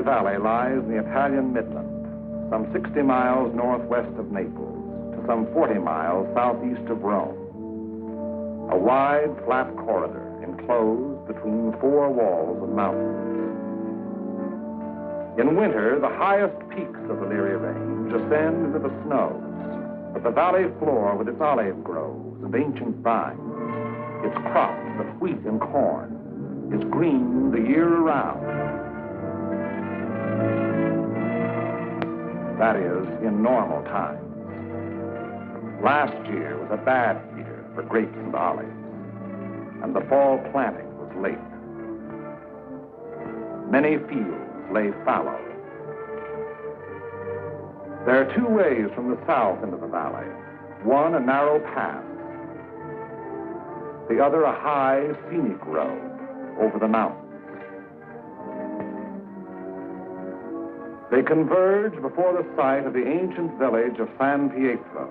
Valley lies in the Italian Midland, some 60 miles northwest of Naples to some 40 miles southeast of Rome. A wide, flat corridor enclosed between four walls of mountains. In winter, the highest peaks of the Liri Range ascend into the snows, but the valley floor with its olive groves and ancient vines, its crops of wheat and corn, is green the year around. That is, in normal times. Last year was a bad year for grapes and olives, and the fall planting was late. Many fields lay fallow. There are two ways from the south into the valley. One, a narrow pass. The other, a high, scenic road over the mountains. They converge before the site of the ancient village of San Pietro,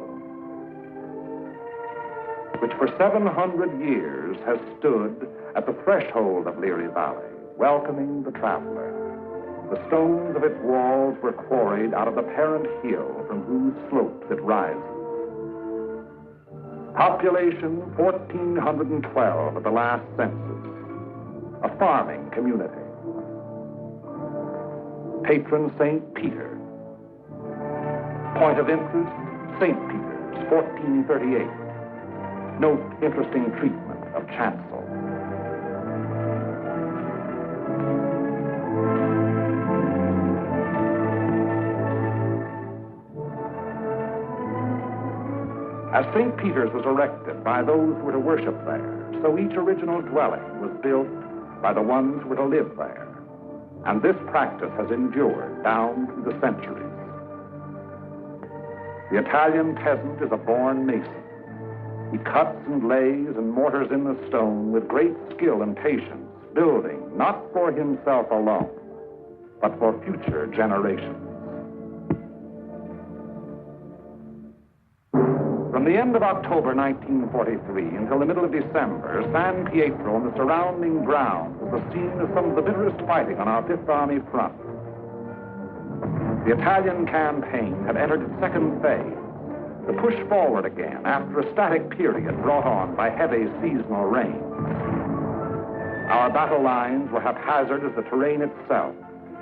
which for 700 years has stood at the threshold of Liri Valley, welcoming the traveler. The stones of its walls were quarried out of the parent hill from whose slopes it rises. Population 1,412 at the last census. A farming community. Patron St. Peter. Point of interest, St. Peter's, 1438. Note interesting treatment of chancel. As St. Peter's was erected by those who were to worship there, so each original dwelling was built by the ones who were to live there. And this practice has endured down through the centuries. The Italian peasant is a born mason. He cuts and lays and mortars in the stone with great skill and patience, building not for himself alone, but for future generations. From the end of October 1943 until the middle of December, San Pietro and the surrounding ground was the scene of some of the bitterest fighting on our Fifth Army front. The Italian campaign had entered its second phase, the push forward again after a static period brought on by heavy seasonal rains. Our battle lines were haphazard as the terrain itself,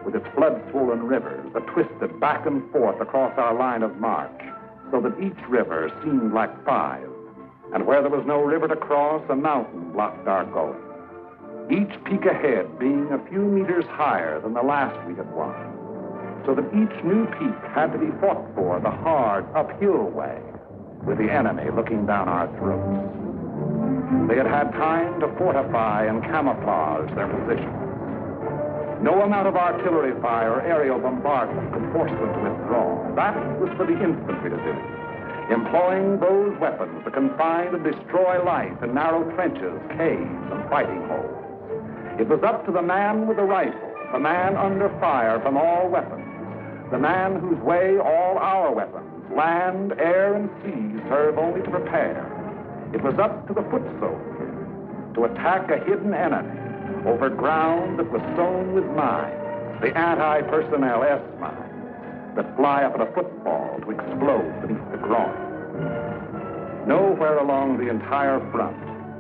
with its flood-swollen rivers that twisted back and forth across our line of march, so that each river seemed like five, and where there was no river to cross, a mountain blocked our going. Each peak ahead being a few meters higher than the last we had won, so that each new peak had to be fought for the hard, uphill way, with the enemy looking down our throats. They had had time to fortify and camouflage their positions. No amount of artillery fire or aerial bombardment could force them to withdraw. That was for the infantry to do, employing those weapons to confine and destroy life in narrow trenches, caves, and fighting holes. It was up to the man with the rifle, the man under fire from all weapons, the man whose way all our weapons, land, air, and sea, serve only to prepare. It was up to the foot soldier to attack a hidden enemy over ground that was sown with mines, the anti-personnel S-mines that fly up at a football to explode beneath the groin. Nowhere along the entire front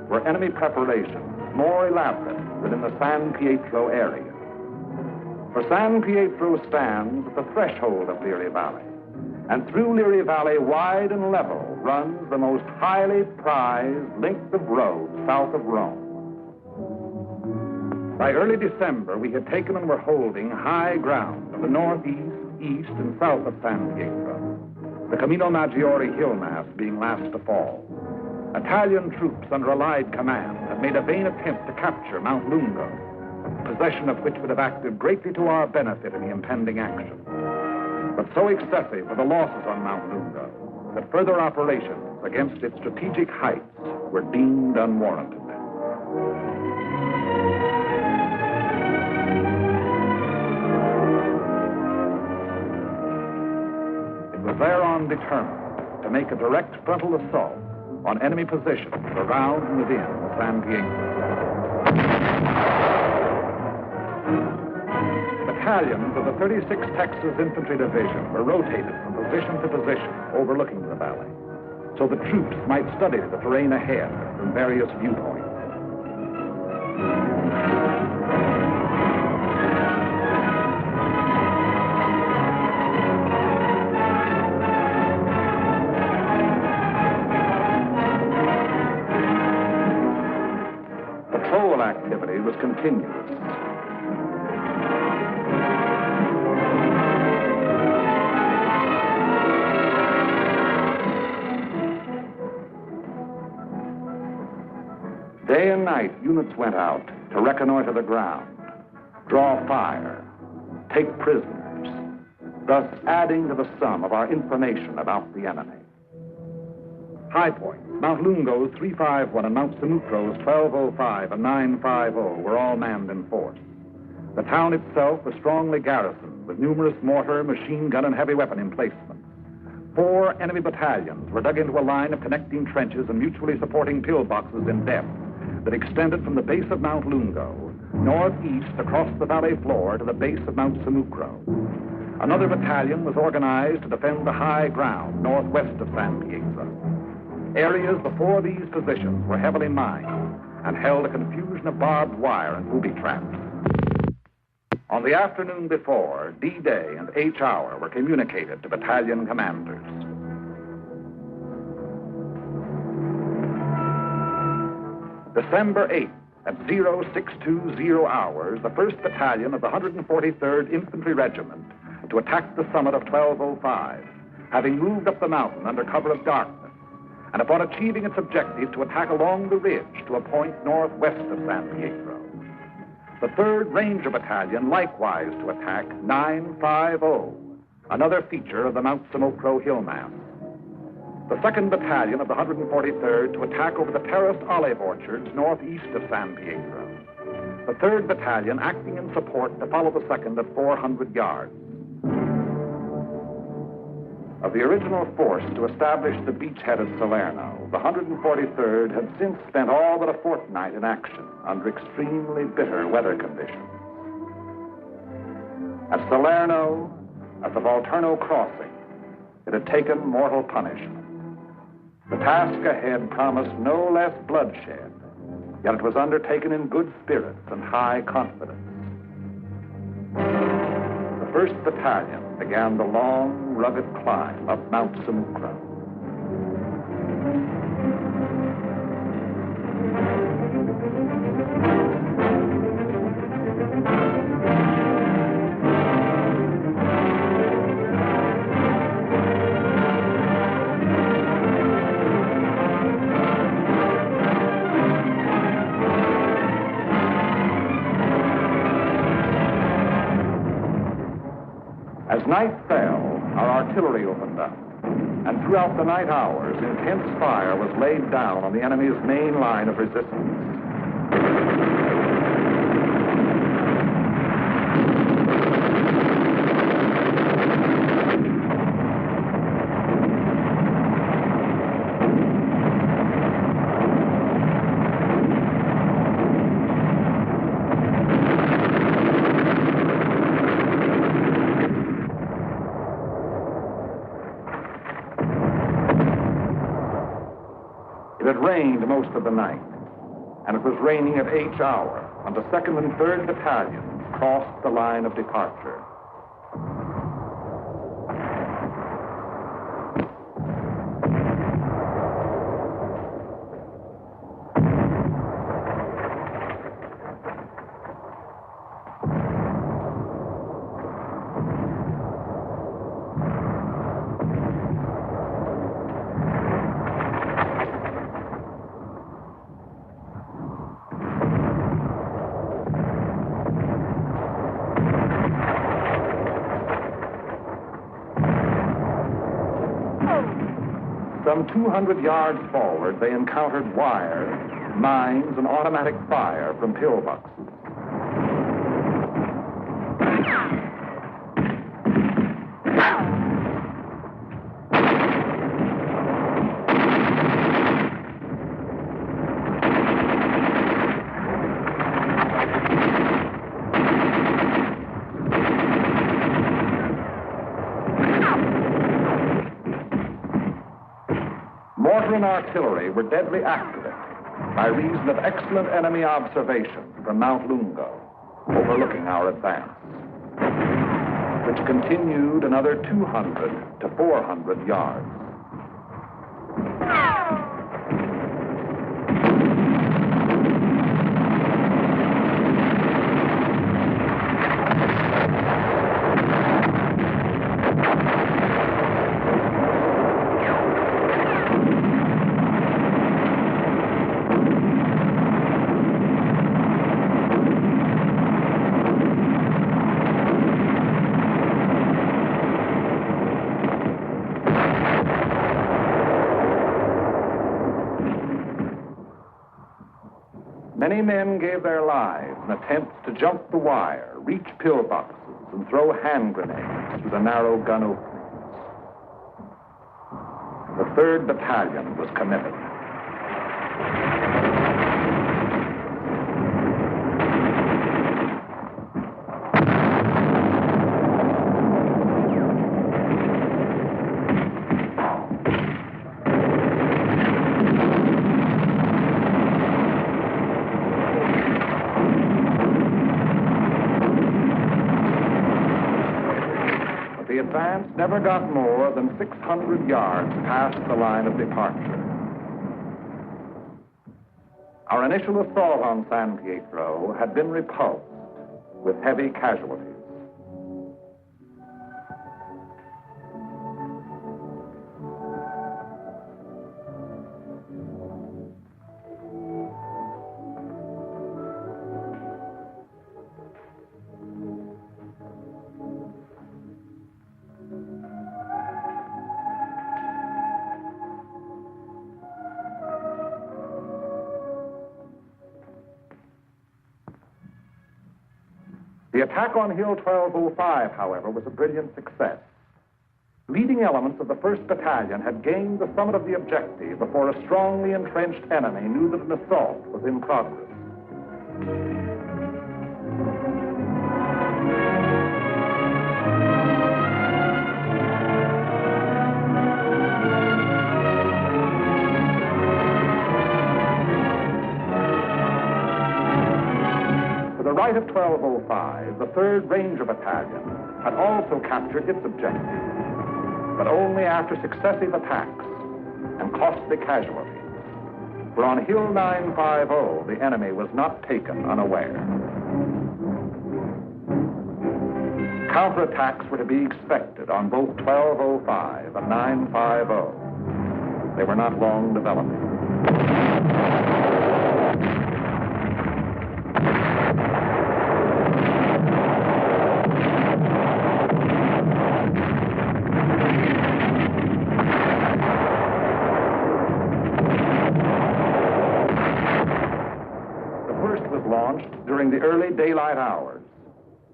were enemy preparations more elaborate than in the San Pietro area. For San Pietro stands at the threshold of Liri Valley, and through Liri Valley, wide and level, runs the most highly prized length of road south of Rome. By early December, we had taken and were holding high ground of the northeast, east, and south of San Pietro, the Camino Maggiore hill mass being last to fall. Italian troops under Allied command had made a vain attempt to capture Mount Lungo, possession of which would have acted greatly to our benefit in the impending action. But so excessive were the losses on Mount Lungo that further operations against its strategic heights were deemed unwarranted. It was thereon determined to make a direct frontal assault on enemy positions around and within San Pietro. The battalions of the 36th Texas Infantry Division were rotated from position to position overlooking the valley, so the troops might study the terrain ahead from various viewpoints. Patrol activity was continuous. Day and night, units went out to reconnoiter the ground, draw fire, take prisoners, thus adding to the sum of our information about the enemy. High points, Mount Lungo's 351 and Mount Sammucro's 1205 and 950 were all manned in force. The town itself was strongly garrisoned with numerous mortar, machine gun, and heavy weapon emplacements. 4 enemy battalions were dug into a line of connecting trenches and mutually supporting pillboxes in depth that extended from the base of Mount Lungo, northeast across the valley floor to the base of Mount Sammucro. Another battalion was organized to defend the high ground northwest of San Pietro. Areas before these positions were heavily mined and held a confusion of barbed wire and booby traps. On the afternoon before, D-Day and H-Hour were communicated to battalion commanders. December 8th, at 0620 hours, the 1st Battalion of the 143rd Infantry Regiment to attack the summit of 1205, having moved up the mountain under cover of darkness, and upon achieving its objective to attack along the ridge to a point northwest of San Pietro. The 3rd Ranger Battalion likewise to attack 950, another feature of the Mount Sammucro hill mass. The 2nd Battalion of the 143rd to attack over the terraced olive orchards northeast of San Pietro. The 3rd Battalion acting in support to follow the 2nd at 400 yards. Of the original force to establish the beachhead at Salerno, the 143rd had since spent all but a fortnight in action under extremely bitter weather conditions. At Salerno, at the Volturno crossing, it had taken mortal punishment. The task ahead promised no less bloodshed, yet it was undertaken in good spirits and high confidence. The 1st Battalion began the long, rugged climb up Mount Sammucro. As night fell, our artillery opened up, and throughout the night hours, intense fire was laid down on the enemy's main line of resistance. It had rained most of the night, and it was raining at H-Hour when the 2nd and 3rd Battalions crossed the line of departure. Some 200 yards forward, they encountered wire, mines, and automatic fire from pillboxes. veteran artillery were deadly accurate by reason of excellent enemy observation from Mount Lungo, overlooking our advance, which continued another 200 to 400 yards. Many men gave their lives in attempts to jump the wire, reach pillboxes, and throw hand grenades through the narrow gun openings. The 3rd Battalion was committed. The advance never got more than 600 yards past the line of departure. Our initial assault on San Pietro had been repulsed with heavy casualties. The attack on Hill 1205, however, was a brilliant success. Leading elements of the 1st Battalion had gained the summit of the objective before a strongly entrenched enemy knew that an assault was in progress. Right of 1205, the 3rd Ranger Battalion had also captured its objective, but only after successive attacks and costly casualties. For on Hill 950, the enemy was not taken unaware. Counterattacks were to be expected on both 1205 and 950. They were not long developing. During the early daylight hours,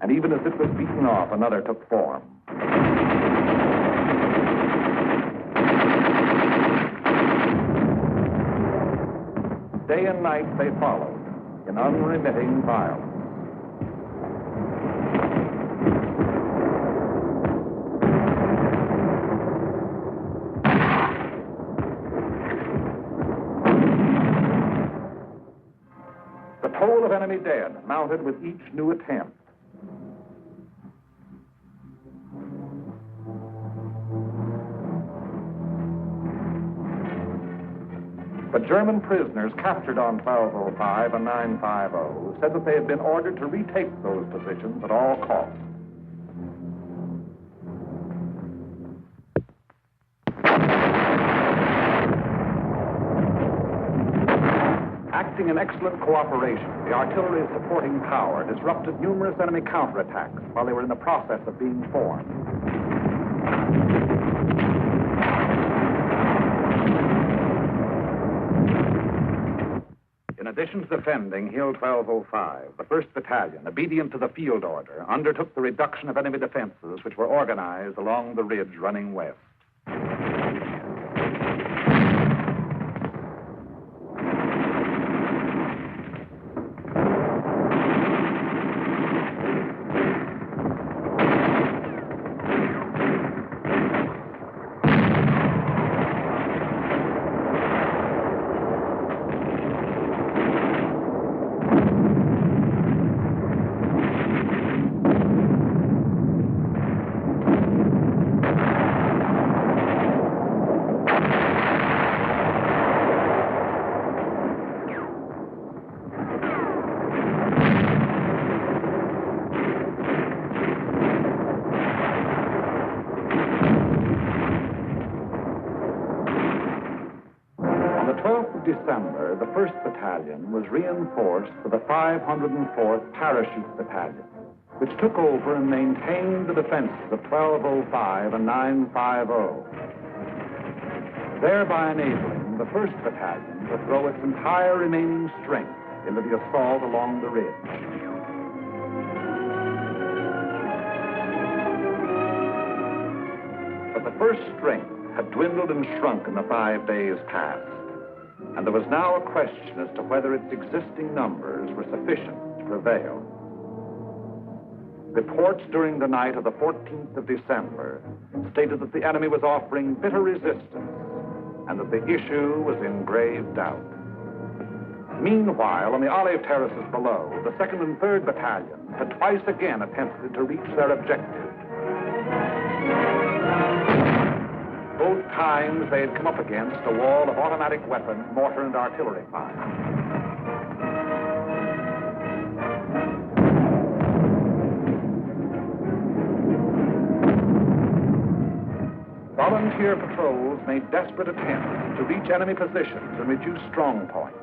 and even as it was beaten off, another took form. Day and night they followed in unremitting violence. The toll of enemy dead mounted with each new attempt. But German prisoners captured on 1205 and 950 said that they had been ordered to retake those positions at all costs. Acting in excellent cooperation, the artillery's supporting power disrupted numerous enemy counterattacks while they were in the process of being formed. In addition to defending Hill 1205, the 1st Battalion, obedient to the field order, undertook the reduction of enemy defenses which were organized along the ridge running west. December, the 1st Battalion was reinforced with the 504th Parachute Battalion, which took over and maintained the defenses of 1205 and 950, thereby enabling the 1st Battalion to throw its entire remaining strength into the assault along the ridge. But the first strength had dwindled and shrunk in the 5 days past, and there was now a question as to whether its existing numbers were sufficient to prevail. Reports during the night of the 14th of December stated that the enemy was offering bitter resistance and that the issue was in grave doubt. Meanwhile, on the olive terraces below, the 2nd and 3rd Battalions had twice again attempted to reach their objective. Both times they had come up against a wall of automatic weapon, mortar, and artillery fire. Volunteer patrols made desperate attempts to reach enemy positions and reduce strong points.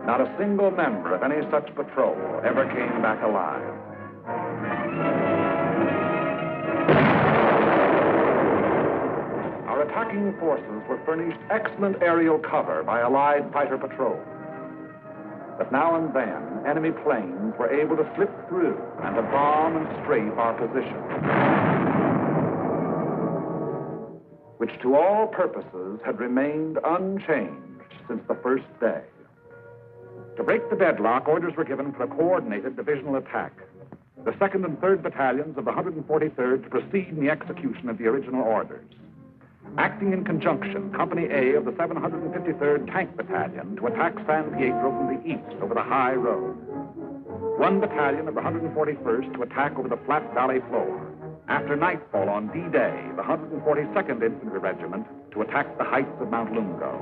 Not a single member of any such patrol ever came back alive. Our attacking forces were furnished excellent aerial cover by Allied fighter patrols. But now and then, enemy planes were able to slip through and to bomb and strafe our position, which to all purposes had remained unchanged since the first day. To break the deadlock, orders were given for a coordinated divisional attack. The 2nd and 3rd Battalions of the 143rd to proceed in the execution of the original orders. Acting in conjunction, Company A of the 753rd Tank Battalion to attack San Pietro from the east over the high road. 1 battalion of the 141st to attack over the flat valley floor. After nightfall on D-Day, the 142nd Infantry Regiment to attack the heights of Mount Lungo.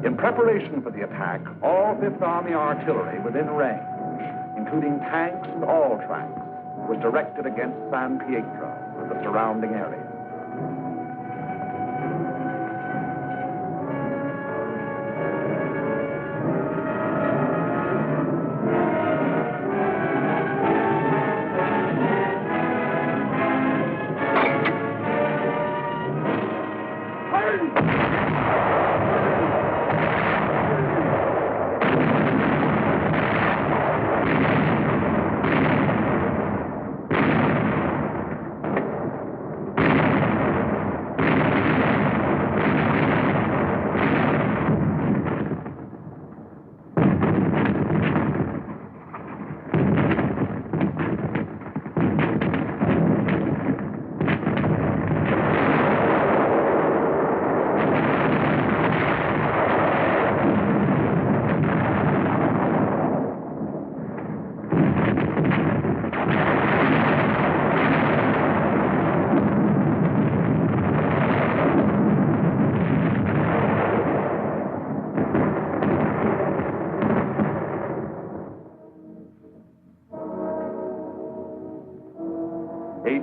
In preparation for the attack, all 5th Army artillery within range, including tanks and all tracks, was directed against San Pietro and the surrounding area.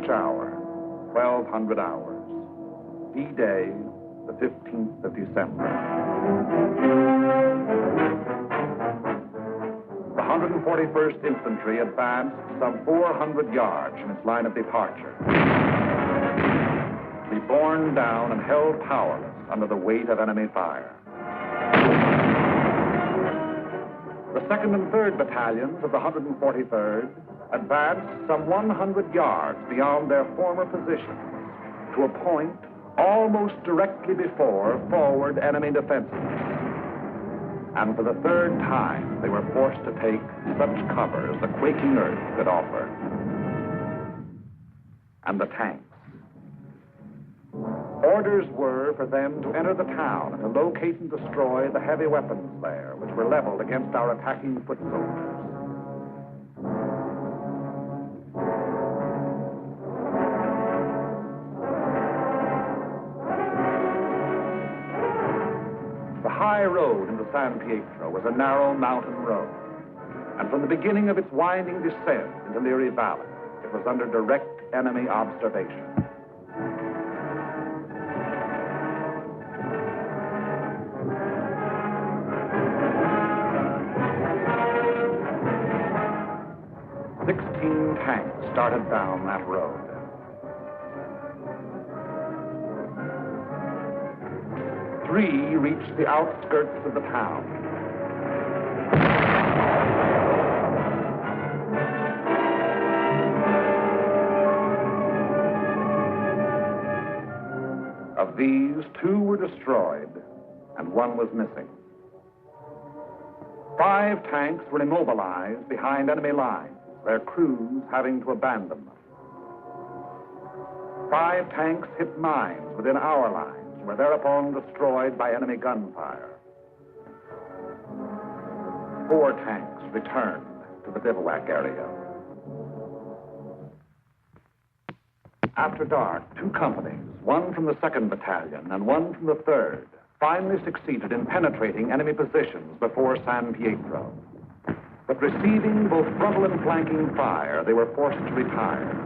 Hour, 1200 hours. D-Day, the 15th of December. The 141st Infantry advanced some 400 yards from its line of departure, to be borne down and held powerless under the weight of enemy fire. The 2nd and 3rd Battalions of the 143rd advanced some 100 yards beyond their former positions to a point almost directly before forward enemy defenses. And for the 3rd time, they were forced to take such cover as the quaking earth could offer. And the tanks. Orders were for them to enter the town and to locate and destroy the heavy weapons there, which were leveled against our attacking foot soldiers. The high road into San Pietro was a narrow mountain road, and from the beginning of its winding descent into Leary Valley, it was under direct enemy observation. started down that road. Three reached the outskirts of the town. Of these, two were destroyed, and one was missing. 5 tanks were immobilized behind enemy lines, their crews having to abandon them. 5 tanks hit mines within our lines, were thereupon destroyed by enemy gunfire. 4 tanks returned to the bivouac area. After dark, 2 companies, one from the 2nd Battalion and one from the 3rd, finally succeeded in penetrating enemy positions before San Pietro. But receiving both frontal and flanking fire, they were forced to retire.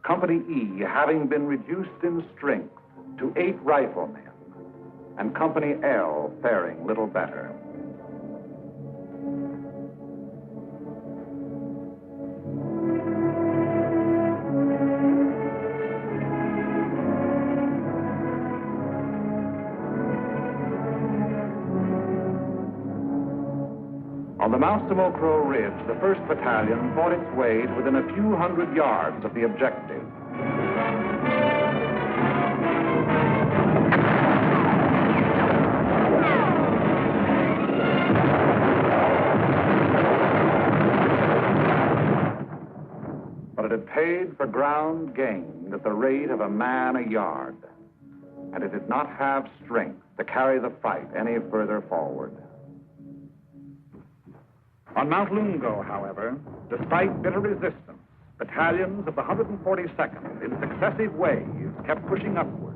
Company E having been reduced in strength to 8 riflemen, and Company L faring little better. On the Mount Samocro Ridge, the 1st Battalion fought its way to within a few hundred yards of the objective. But it had paid for ground gained at the rate of a man a yard, and it did not have strength to carry the fight any further forward. On Mount Lungo, however, despite bitter resistance, battalions of the 142nd in successive waves kept pushing upwards.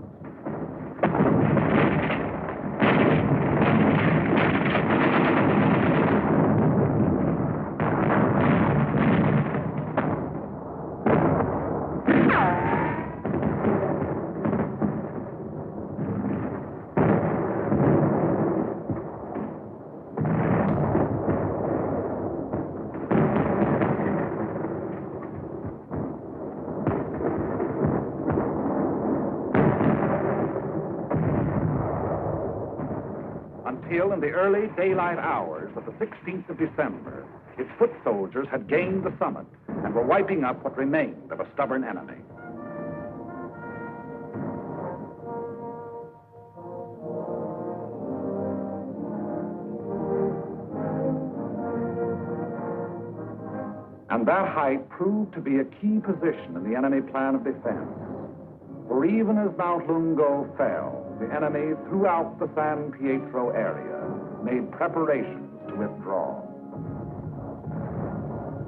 Until in the early daylight hours of the 16th of December, its foot soldiers had gained the summit and were wiping up what remained of a stubborn enemy. And that height proved to be a key position in the enemy plan of defense. For even as Mount Lungo fell, the enemy throughout the San Pietro area made preparations to withdraw.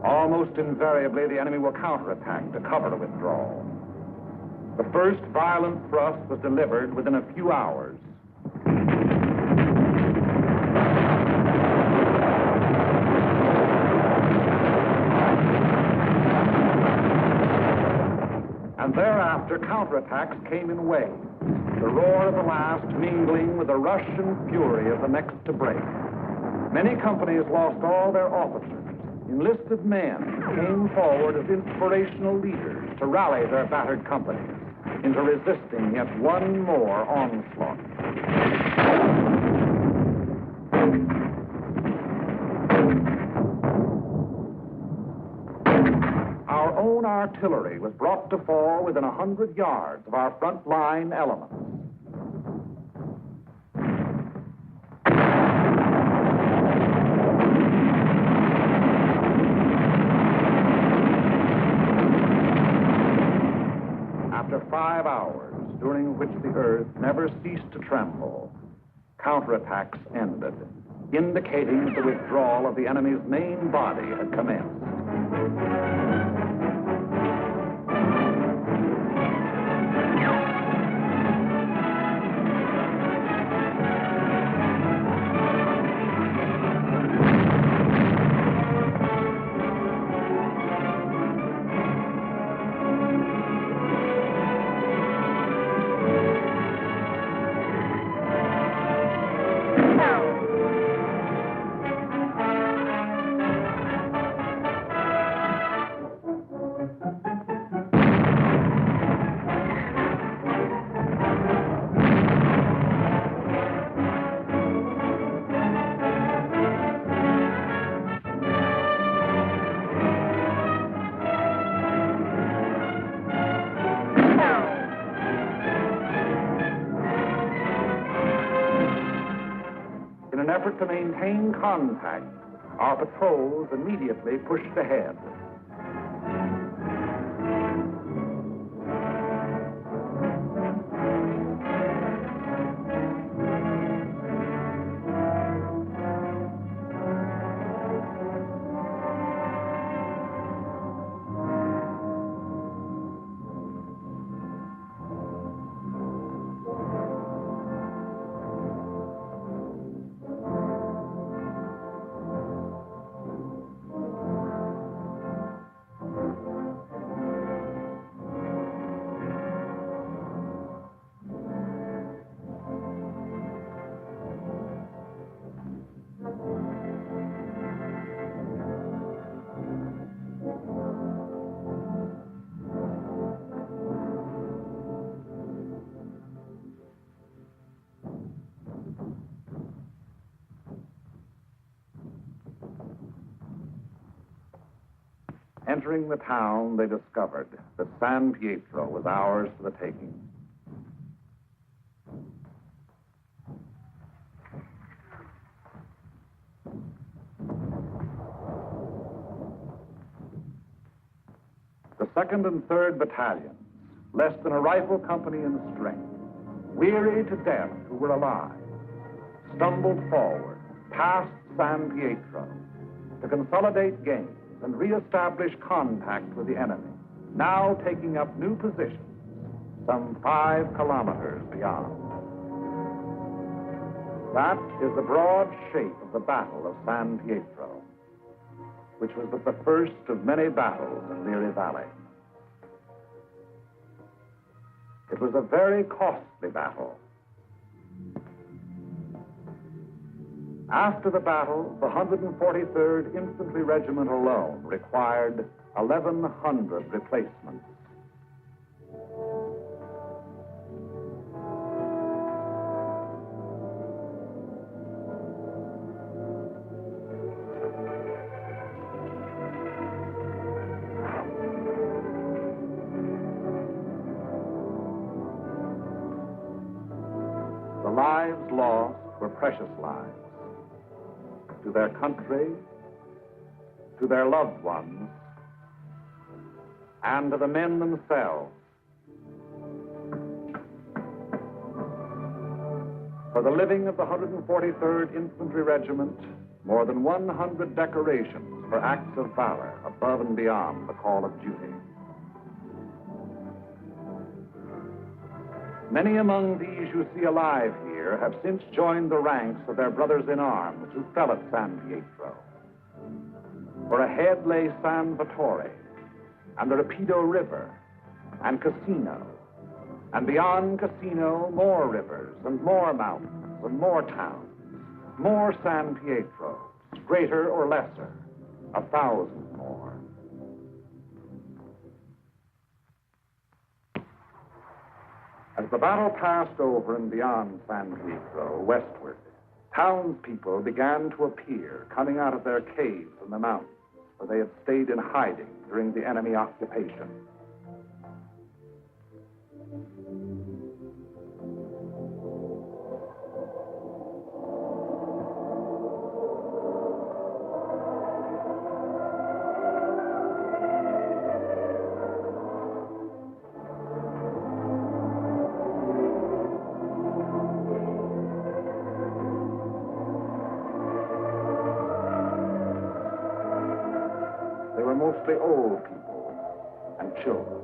Almost invariably, the enemy will counterattack to cover the withdrawal. The first violent thrust was delivered within a few hours. And thereafter, counterattacks came in waves, the roar of the last mingling with the rush and fury of the next to break. Many companies lost all their officers. Enlisted men came forward as inspirational leaders to rally their battered companies into resisting yet one more onslaught. Our own artillery was brought to fall within 100 yards of our front line elements. After 5 hours, during which the earth never ceased to tremble, counterattacks ended, indicating that the withdrawal of the enemy's main body had commenced. effort to maintain contact, our patrols immediately pushed ahead. Entering the town, they discovered that San Pietro was ours for the taking. The 2nd and 3rd battalions, less than a rifle company in strength, weary to death who were alive, stumbled forward past San Pietro to consolidate gains and re-establish contact with the enemy, now taking up new positions some 5 kilometers beyond. That is the broad shape of the Battle of San Pietro, which was but the first of many battles in Liri Valley. It was a very costly battle. After the battle, the 143rd Infantry Regiment alone required 1,100 replacements. The lives lost were precious lives. To their country, to their loved ones, and to the men themselves. For the living of the 143rd Infantry Regiment, more than 100 decorations for acts of valor above and beyond the call of duty. Many among these you see alive here have since joined the ranks of their brothers in arms who fell at San Pietro. For ahead lay San Vittore, and the Rapido River, and Cassino, and beyond Cassino, more rivers, and more mountains, and more towns, more San Pietros, greater or lesser, 1,000 more. As the battle passed over and beyond San Pietro, westward, townspeople began to appear, coming out of their caves in the mountains, where they had stayed in hiding during the enemy occupation. They were mostly old people and children.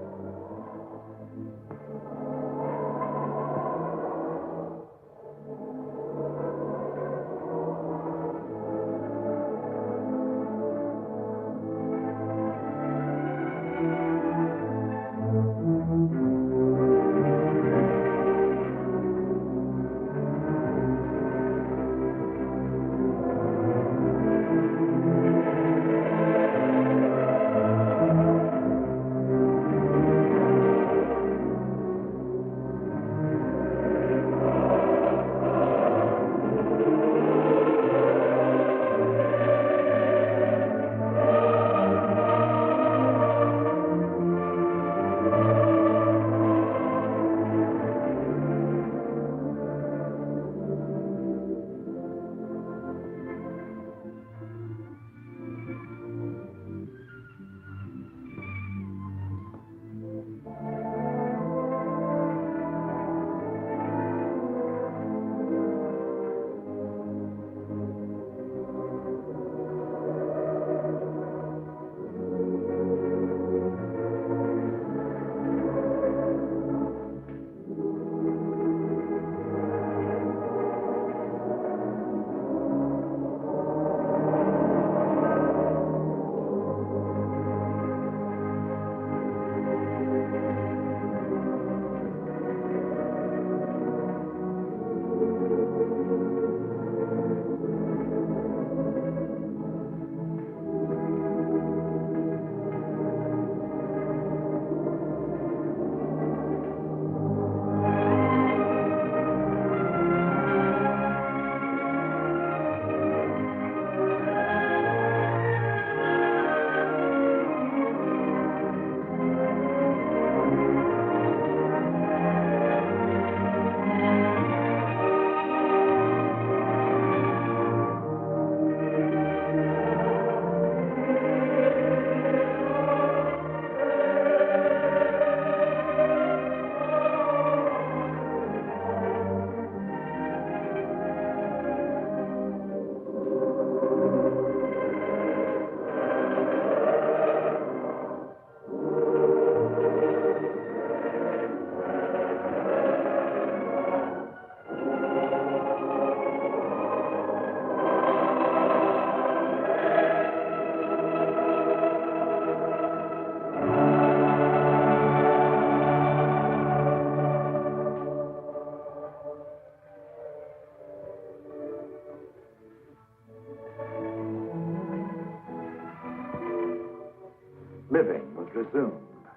resumed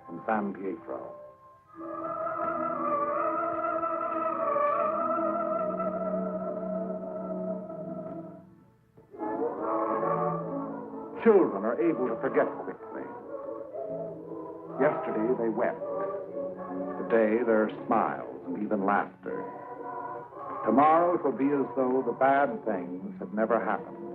in San Pietro. Children are able to forget quickly. Yesterday they wept. Today there are smiles and even laughter. Tomorrow it will be as though the bad things had never happened.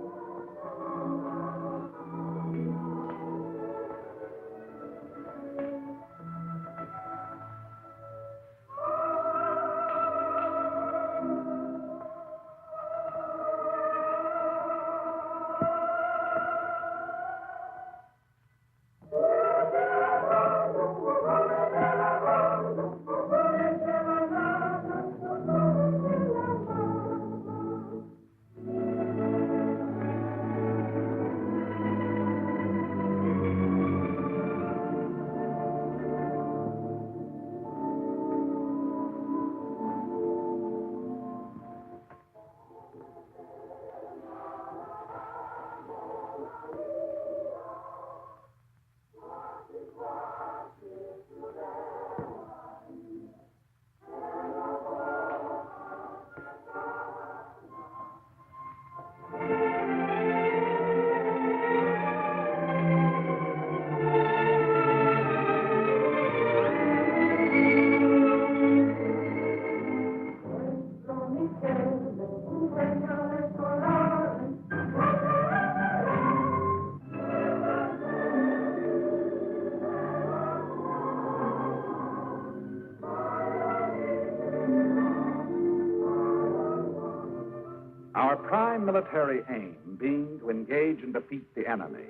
Our prime military aim being to engage and defeat the enemy,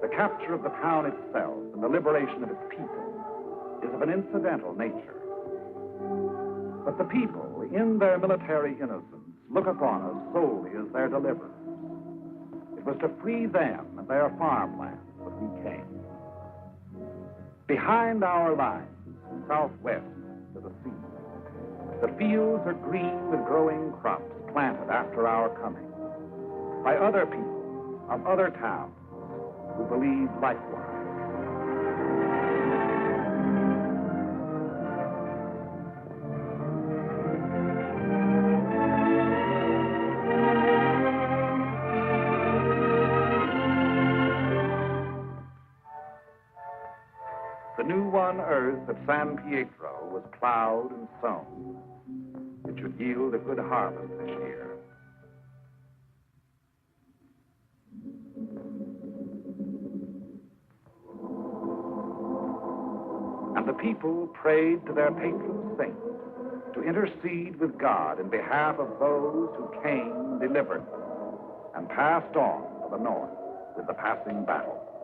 the capture of the town itself and the liberation of its people is of an incidental nature. But the people, in their military innocence, look upon us solely as their deliverers. It was to free them and their farmlands that we came. Behind our lines, southwest to the sea, the fields are green with growing crops planted after our coming by other people of other towns who believe likewise. The new won earth at San Pietro was plowed and sown. It should yield a good harvest this year. And the people prayed to their patron saint to intercede with God in behalf of those who came and delivered them and passed on to the north with the passing battle.